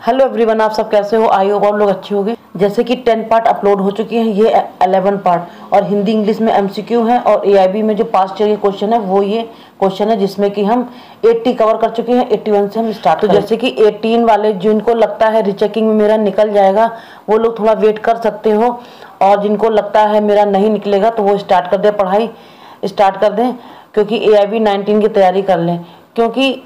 Hello everyone, आप सब कैसे हो? आई होप आप लोग अच्छे होंगे। जैसे कि 10 पार्ट अपलोड हो चुके हैं, ये 11 पार्ट और हिंदी इंग्लिश में एमसीक्यू है और एआईबी में जो पास्ट ईयर के क्वेश्चन है वो ये क्वेश्चन है, जिसमें कि हम 80 कवर कर चुके हैं। 81 से हम स्टार्ट। तो जैसे कि 18 वाले जिनको लगता है रिचेकिंग में मेरा निकल जाएगा वो लोग थोड़ा वेट कर सकते हो, और जिनको लगता है मेरा नहीं निकलेगा तो वो स्टार्ट कर दें, पढ़ाई स्टार्ट कर दें, क्योंकि एआईबी 19 की तैयारी कर लें, क्योंकि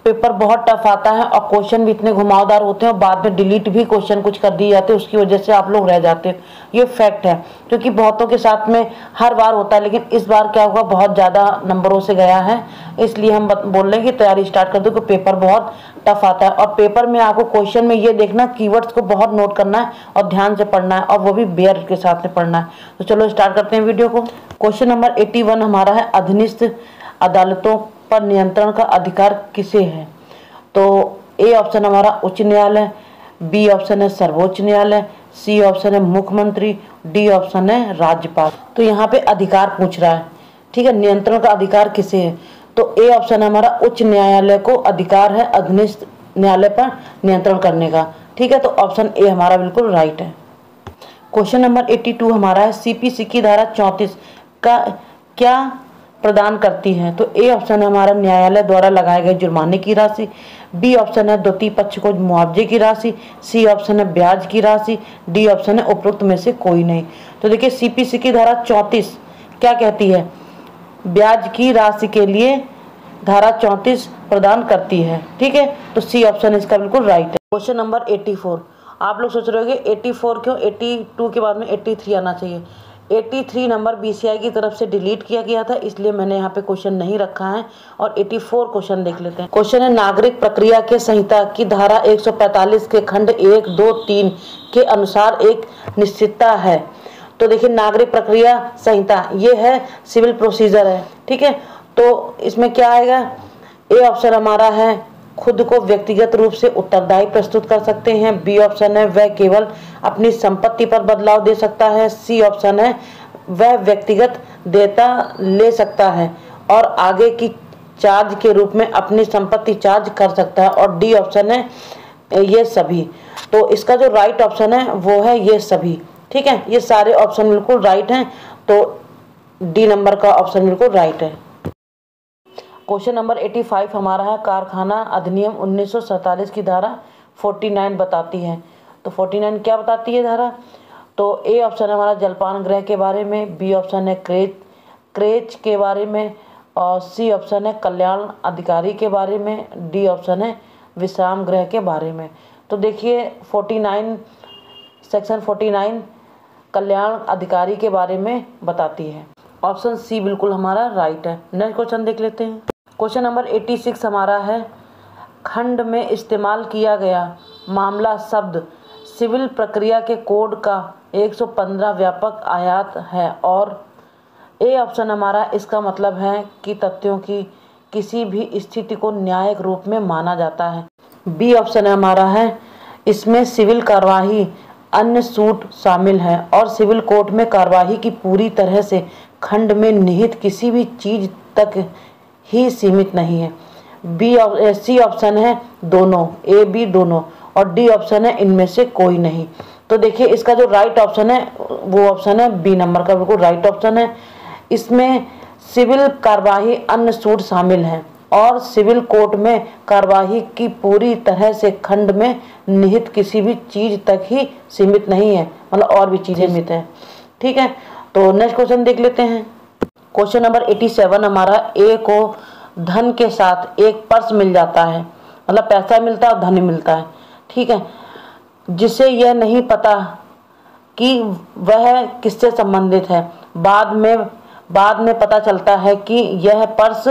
पेपर बहुत टफ आता है और क्वेश्चन भी इतने घुमावदार होते हैं और बाद में डिलीट भी क्वेश्चन कुछ कर दिए जाते हैं, उसकी वजह से आप लोग रह जाते हो। ये फैक्ट है, क्योंकि बहुतों के साथ में हर बार होता है, लेकिन इस बार क्या हुआ, बहुत ज़्यादा नंबरों से गया है, इसलिए हम बोल रहे हैं कि तैयारी स्टार्ट कर दो, क्योंकि पेपर बहुत टफ आता है। और पेपर में आपको क्वेश्चन में ये देखना, कीवर्ड्स को बहुत नोट करना है और ध्यान से पढ़ना है, और वो भी बेयर के साथ में पढ़ना है। तो चलो स्टार्ट करते हैं वीडियो को। क्वेश्चन नंबर 81 हमारा है, अधीनस्थ अदालतों पर नियंत्रण का अधिकार किसे है? तो ए ऑप्शन हमारा उच्च न्यायालय, बी ऑप्शन है सर्वोच्च न्यायालय, सी ऑप्शन है मुख्यमंत्री, डी ऑप्शन है राज्यपाल। तो यहाँ पे अधिकार पूछ रहा है, ठीक है, नियंत्रण का अधिकार किसे है? तो ए ऑप्शन हमारा उच्च न्यायालय को अधिकार है अधीनस्थ न्यायालय पर नियंत्रण करने का, ठीक है। तो ऑप्शन ए हमारा बिल्कुल राइट है। क्वेश्चन नंबर 82 हमारा है, सीपीसी की धारा 34 का क्या प्रदान करती है? तो ए ऑप्शन है हमारा न्यायालय द्वारा लगाए गए जुर्माने की राशि, बी ऑप्शन है द्वितीय पक्ष को मुआवजे की राशि, सी ऑप्शन है ब्याज की राशि, डी ऑप्शन है उपरोक्त में से कोई नहीं। तो देखिए सीपीसी की धारा 34 क्या कहती है? ब्याज की राशि के लिए धारा 34 प्रदान करती है, ठीक है। तो सी ऑप्शन इसका बिल्कुल राइट है। क्वेश्चन नंबर 84, आप लोग सोच रहे होंगे 84 क्यों, 82 के बाद में 83 आना चाहिए। 83 नंबर बीसीआई की तरफ से डिलीट किया गया था, इसलिए मैंने यहाँ पे क्वेश्चन नहीं रखा है, और 84 क्वेश्चन देख लेते हैं। क्वेश्चन है, नागरिक प्रक्रिया के संहिता की धारा 145 के खंड 1, 2, 3 के अनुसार एक निश्चितता है। तो देखिए नागरिक प्रक्रिया संहिता ये है, सिविल प्रोसीजर है, ठीक है। तो इसमें क्या आएगा? ए ऑप्शन हमारा है खुद को व्यक्तिगत रूप से उत्तरदायी प्रस्तुत कर सकते हैं, बी ऑप्शन है वह केवल अपनी संपत्ति पर बदलाव दे सकता है, सी ऑप्शन है वह व्यक्तिगत देयता ले सकता है और आगे की चार्ज के रूप में अपनी संपत्ति चार्ज कर सकता है, और डी ऑप्शन है ये सभी। तो इसका जो राइट ऑप्शन है वो है ये सभी, ठीक है। ये सारे ऑप्शन बिल्कुल राइट हैं, तो डी नंबर का ऑप्शन बिल्कुल राइट है। क्वेश्चन नंबर 85 हमारा है, कारखाना अधिनियम 1947 की धारा 49 बताती है। तो 49 क्या बताती है धारा? तो ए ऑप्शन है हमारा जलपान गृह के बारे में, बी ऑप्शन है क्रेच के बारे में, और सी ऑप्शन है कल्याण अधिकारी के बारे में, डी ऑप्शन है विश्राम गृह के बारे में। तो देखिए 49 सेक्शन 49 कल्याण अधिकारी के बारे में बताती है। ऑप्शन सी बिल्कुल हमारा राइट है। नेक्स्ट क्वेश्चन देख लेते हैं। क्वेश्चन नंबर 86 हमारा है, खंड में इस्तेमाल किया गया मामला शब्द सिविल प्रक्रिया के कोड का 115 व्यापक आयात है, और ए ऑप्शन हमारा इसका मतलब है कि तथ्यों की किसी भी स्थिति को न्यायिक रूप में माना जाता है, बी ऑप्शन हमारा है इसमें सिविल कार्यवाही अन्य सूट शामिल है और सिविल कोर्ट में कार्यवाही की पूरी तरह से खंड में निहित किसी भी चीज तक ही सीमित नहीं है, सी ऑप्शन है दोनों, ए बी दोनों, और डी ऑप्शन है इनमें से कोई नहीं। तो देखिए इसका जो राइट ऑप्शन है वो ऑप्शन है बी नंबर का बिल्कुल राइट ऑप्शन है। इसमें सिविल कार्यवाही अन्य सूट शामिल हैं और सिविल कोर्ट में कार्यवाही की पूरी तरह से खंड में निहित किसी भी चीज तक ही सीमित नहीं है, मतलब और भी चीजें सीमित है, ठीक है। तो नेक्स्ट क्वेश्चन देख लेते हैं। क्वेश्चन नंबर 87 हमारा, ए को धन के साथ एक पर्स मिल जाता है, मतलब पैसा मिलता है और धन मिलता है, ठीक है, जिसे यह नहीं पता कि वह किससे संबंधित है। बाद में पता चलता है कि यह पर्स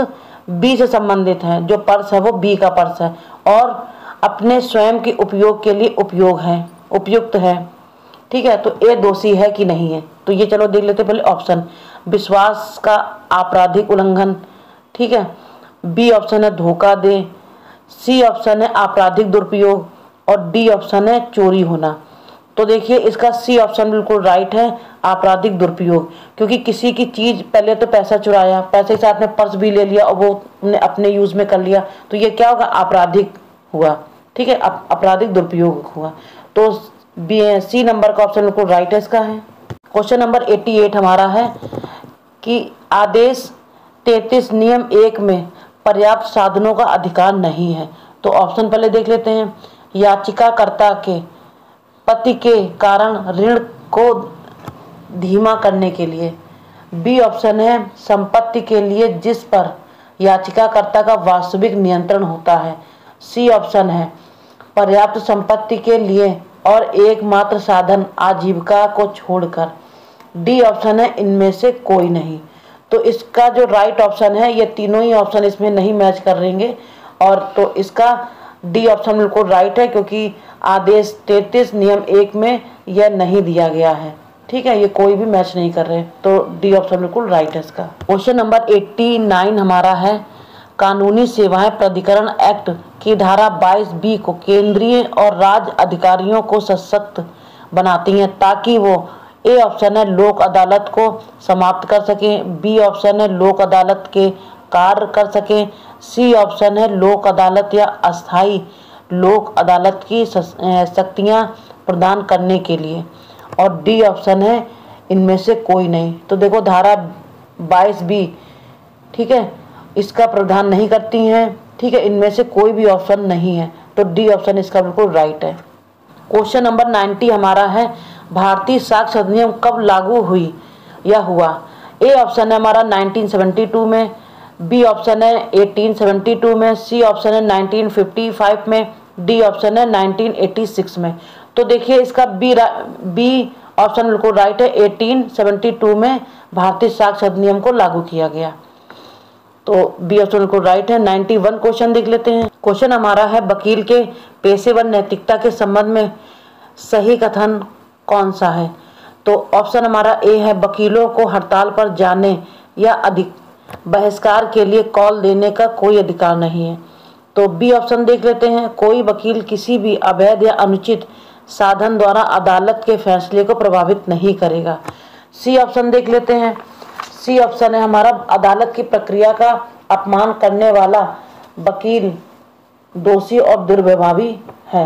बी से संबंधित है, जो पर्स है वो बी का पर्स है और अपने स्वयं के उपयोग के लिए उपयुक्त है, ठीक है। तो ए दोषी है कि नहीं है? तो ये चलो देख लेते पहले ऑप्शन, विश्वास का आपराधिक उल्लंघन, ठीक है, बी ऑप्शन है धोखा दे, सी ऑप्शन है आपराधिक दुरुपयोग, और डी ऑप्शन है चोरी होना। तो देखिए इसका सी ऑप्शन बिल्कुल राइट है, आपराधिक दुरुपयोग, क्योंकि किसी की चीज, पहले तो पैसा चुराया, पैसे के साथ में पर्स भी ले लिया और वो अपने यूज में कर लिया, तो ये क्या होगा, आपराधिक हुआ, ठीक है, आपराधिक दुरुपयोग हुआ। तो सी नंबर का ऑप्शन बिल्कुल राइट है इसका है। क्वेश्चन नंबर 88 हमारा है कि आदेश 33 नियम 1 में पर्याप्त साधनों का अधिकार नहीं है। तो ऑप्शन पहले देख लेते हैं। याचिकाकर्ता के पति के कारण ऋण को धीमा करने के लिए। बी ऑप्शन है संपत्ति के लिए जिस पर याचिकाकर्ता का वास्तविक नियंत्रण होता है। सी ऑप्शन है पर्याप्त संपत्ति के लिए और एकमात्र साधन आजीविका को छोड़कर। डी ऑप्शन है इनमें से कोई नहीं। तो इसका जो राइट ऑप्शन है, ये तीनों ही ऑप्शन इसमें नहीं मैच कर रहेंगे, और तो इसका डी ऑप्शन बिल्कुल राइट है, क्योंकि आदेश 33 नियम 1 में यह नहीं दिया गया है। ठीक है, ये कोई भी मैच नहीं कर रहे, तो डी ऑप्शन बिल्कुल राइट है इसका। क्वेश्चन नंबर 89 हमारा है कानूनी सेवाएं प्राधिकरण एक्ट की धारा 22B को केंद्रीय और राज्य अधिकारियों को सशक्त बनाती हैं ताकि वो ए ऑप्शन है लोक अदालत को समाप्त कर सकें, बी ऑप्शन है लोक अदालत के कार्य कर सकें, सी ऑप्शन है लोक अदालत या अस्थायी लोक अदालत की शक्तियां प्रदान करने के लिए, और डी ऑप्शन है इनमें से कोई नहीं। तो देखो धारा 22B, ठीक है, इसका प्रावधान नहीं करती हैं। ठीक है, इनमें से कोई भी ऑप्शन नहीं है, तो डी ऑप्शन इसका बिल्कुल राइट है। क्वेश्चन नंबर 90 हमारा है भारतीय साक्ष्य अधिनियम कब लागू हुई या हुआ। ए ऑप्शन है हमारा 1972 में, बी ऑप्शन है 1872 में, सी ऑप्शन है 1955 में, डी ऑप्शन है 1986 में। तो देखिए इसका बी ऑप्शन बिल्कुल राइट है, 1872 में भारतीय साक्ष्य अधिनियम को लागू किया गया, तो बी ऑप्शन बिल्कुल राइट है। 91 क्वेश्चन देख लेते हैं। क्वेश्चन हमारा है वकील के पेशेवर नैतिकता के संबंध में सही कथन कौन सा है। तो ऑप्शन हमारा ए है वकीलों को हड़ताल पर जाने या अधिक बहिष्कार के लिए कॉल देने का कोई अधिकार नहीं है। तो बी ऑप्शन देख लेते हैं कोई वकील किसी भी अवैध या अनुचित साधन द्वारा अदालत के फैसले को प्रभावित नहीं करेगा। सी ऑप्शन देख लेते हैं। सी ऑप्शन है हमारा अदालत की प्रक्रिया का अपमान करने वाला वकील दोषी और दुर्व्यवहारी है।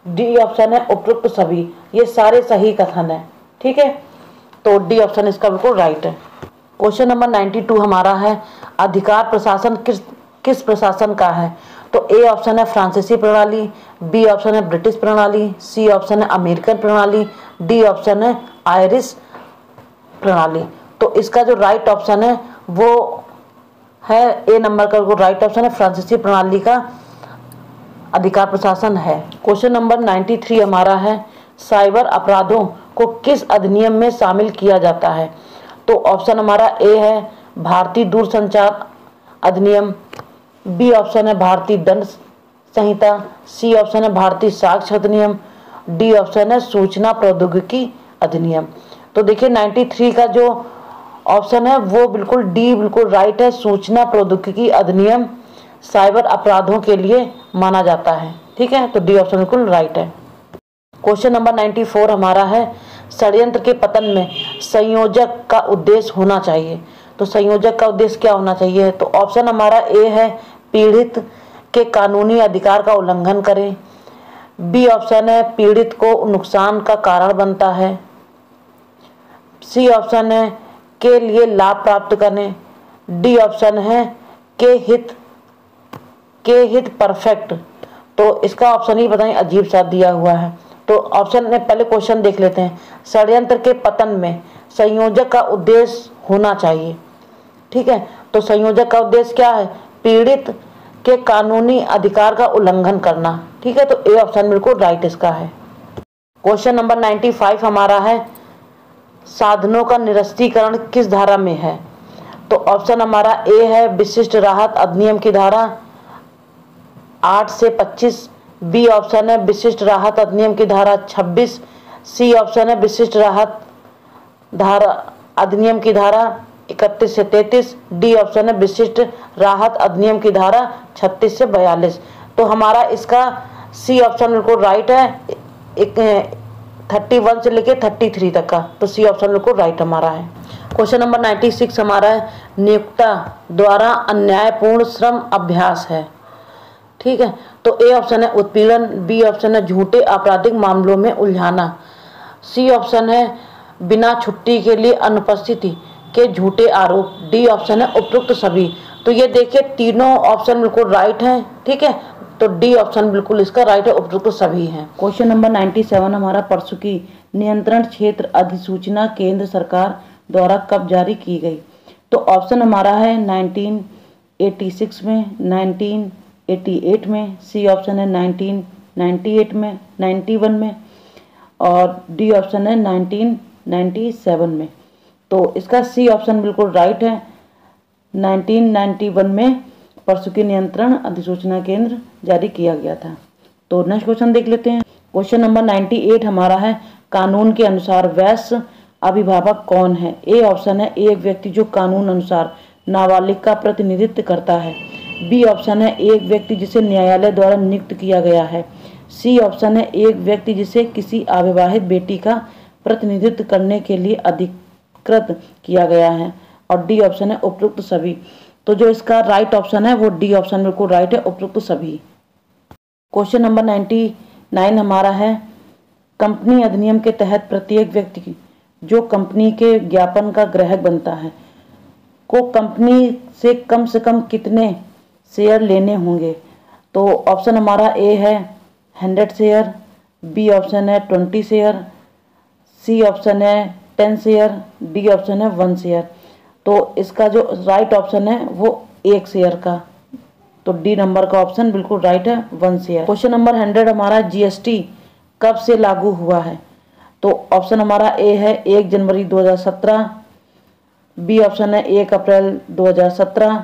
डी ऑप्शन है उपयुक्त सभी। ये सारे सही कथन है। ठीक है, तो डी ऑप्शन इसका बिल्कुल राइट है। क्वेश्चन नंबर 92 हमारा है अधिकार प्रशासन किस प्रशासन का है। तो ए ऑप्शन है फ्रांसीसी प्रणाली, बी ऑप्शन है ब्रिटिश प्रणाली, सी ऑप्शन है अमेरिकन प्रणाली, डी ऑप्शन है आयरिश प्रणाली। तो इसका जो राइट ऑप्शन है वो है ए नंबर का वो राइट ऑप्शन है फ्रांसीसी प्रणाली का अधिकार प्रशासन है। क्वेश्चन नंबर 93 हमारा है साइबर अपराधों को किस अधिनियम में शामिल किया जाता है। तो ऑप्शन हमारा ए है भारतीय दूरसंचार अधिनियम, बी ऑप्शन है भारतीय दंड संहिता, सी ऑप्शन है भारतीय साक्ष्य अधिनियम, डी ऑप्शन है सूचना प्रौद्योगिकी अधिनियम। तो देखिए 93 का जो ऑप्शन है वो बिल्कुल डी बिल्कुल राइट है, सूचना प्रौद्योगिकी अधिनियम साइबर अपराधों के लिए माना जाता है। ठीक है, तो डी ऑप्शन बिल्कुल राइट है। क्वेश्चन नंबर 94 हमारा है षड्यंत्र के पतन में संयोजक का उद्देश्य होना चाहिए। तो संयोजक का उद्देश्य क्या होना चाहिए। तो ऑप्शन हमारा ए है पीड़ित के कानूनी अधिकार का उल्लंघन करें, बी ऑप्शन है पीड़ित को नुकसान का कारण बनता है, सी ऑप्शन है के लिए लाभ प्राप्त करें, डी ऑप्शन है के हित परफेक्ट। तो इसका ऑप्शन ही बताएं अजीब सा दिया हुआ है। तो ऑप्शन में पहले क्वेश्चन देख लेते हैं षड्यंत्र के पतन में संयोजक का उद्देश्य होना चाहिए। ठीक है, तो संयोजक का उद्देश्य क्या है पीड़ित के कानूनी अधिकार का उल्लंघन करना। ठीक है, तो ए ऑप्शन बिल्कुल राइट इसका है। क्वेश्चन नंबर 95 हमारा है साधनों का निरस्तीकरण किस धारा में है। तो ऑप्शन हमारा ए है विशिष्ट राहत अधिनियम की धारा 8 से 25, बी ऑप्शन है विशिष्ट राहत अधिनियम की धारा 26, सी ऑप्शन है विशिष्ट राहत धारा अधिनियम की धारा 31 से 33, डी ऑप्शन है विशिष्ट राहत अधिनियम की धारा 36 से 42। तो हमारा इसका सी ऑप्शन बिल्कुल राइट है 31 से लेके 33 तक का। तो सी ऑप्शन बिल्कुल राइट हमारा है। क्वेश्चन नंबर 96 हमारा है नियोक्ता द्वारा अन्यायपूर्ण श्रम अभ्यास है। ठीक है, तो ए ऑप्शन है उत्पीड़न, बी ऑप्शन है झूठे आपराधिक मामलों में उलझाना, सी ऑप्शन है बिना छुट्टी के लिए अनुपस्थिति के झूठे आरोप, डी ऑप्शन है उपरोक्त सभी। तो ये देखिए तीनों ऑप्शन बिल्कुल राइट हैं, ठीक है, तो डी ऑप्शन बिल्कुल इसका राइट है, उपरोक्त सभी हैं। क्वेश्चन नंबर 97 हमारा प्रसूति नियंत्रण क्षेत्र अधिसूचना केंद्र सरकार द्वारा कब जारी की गई? तो ऑप्शन हमारा है 1986 में, 1988 में, सी ऑप्शन है 1998 में, 91 में, और डी ऑप्शन है 1997 में। तो इसका सी ऑप्शन बिल्कुल राइट है, 1991 में प्रसूति नियंत्रण अधिसूचना केंद्र जारी किया गया था। तो नेक्स्ट क्वेश्चन देख लेते हैं। क्वेश्चन नंबर 98 हमारा है कानून के अनुसार वयस्क अभिभावक कौन है? ए ऑप्शन है एक व्यक्ति जो कानून अनुसार नाबालिग का प्रतिनिधित्व करता है, बी ऑप्शन है एक व्यक्ति जिसे न्यायालय द्वारा नियुक्त किया गया है, सी ऑप्शन है एक व्यक्ति जिसे किसी अविवाहित बेटी का प्रतिनिधित्व करने के लिए अधिकृत किया गया है, और डी ऑप्शन है उपरोक्त सभी। तो जो इसका राइट ऑप्शन है वो डी ऑप्शन बिल्कुल राइट है, उपरोक्त सभी। क्वेश्चन नंबर 99 हमारा है कंपनी अधिनियम के तहत प्रत्येक व्यक्ति जो कंपनी के ज्ञापन का ग्राहक बनता है को कंपनी से कम कितने शेयर लेने होंगे? तो ऑप्शन हमारा ए है 100 शेयर, बी ऑप्शन है 20 शेयर, सी ऑप्शन है 10 शेयर, डी ऑप्शन है 1 शेयर। तो इसका जो राइट ऑप्शन है वो 1 शेयर का, तो डी नंबर का ऑप्शन बिल्कुल राइट है, 1 शेयर। क्वेश्चन नंबर 100 हमारा जीएसटी कब से लागू हुआ है? तो ऑप्शन हमारा ए है 1 जनवरी 2017, बी ऑप्शन है 1 अप्रैल 2017,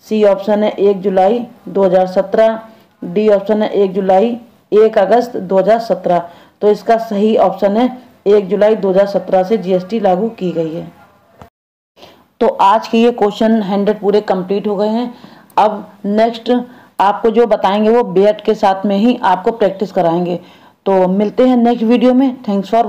सी ऑप्शन है 1 जुलाई 2017, डी ऑप्शन है 1 अगस्त 2017। तो इसका सही ऑप्शन है 1 जुलाई 2017 से जीएसटी लागू की गई है। तो आज के ये क्वेश्चन 100 पूरे कंप्लीट हो गए हैं। अब नेक्स्ट आपको जो बताएंगे वो बेट के साथ में ही आपको प्रैक्टिस कराएंगे। तो मिलते हैं नेक्स्ट वीडियो में। Thanks for